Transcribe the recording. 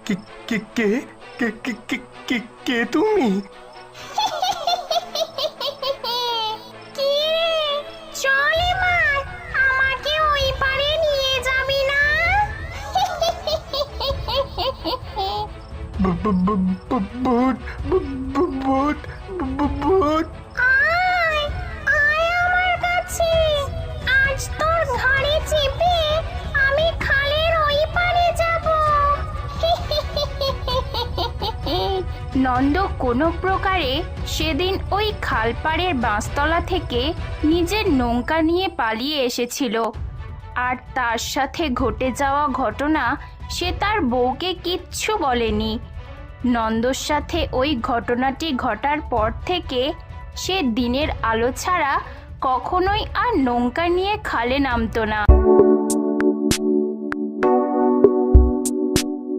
কে কে কে কে কে কে কে কে তুমি? কি রে, চল এবার, আমাকে ওই পারে নিয়ে যাবি না? ভূত ভূত ভূত। আয় আয় আমার কাছে, আজ তোর ঘাড়ে চেপে আমি খালের ওই পারে যাব। নন্দ কোনো প্রকারে সেদিন ওই খালপাড়ের বাঁশতলা থেকে নিজের নৌকা নিয়ে পালিয়ে এসেছিল, আর তার সাথে ঘটে যাওয়া ঘটনা সে তার বউকে কিচ্ছু বলেনি। নন্দর সাথে ওই ঘটনাটি ঘটার পর থেকে সে দিনের আলো ছাড়া কখনোই আর নৌকা নিয়ে খালে নামতো না।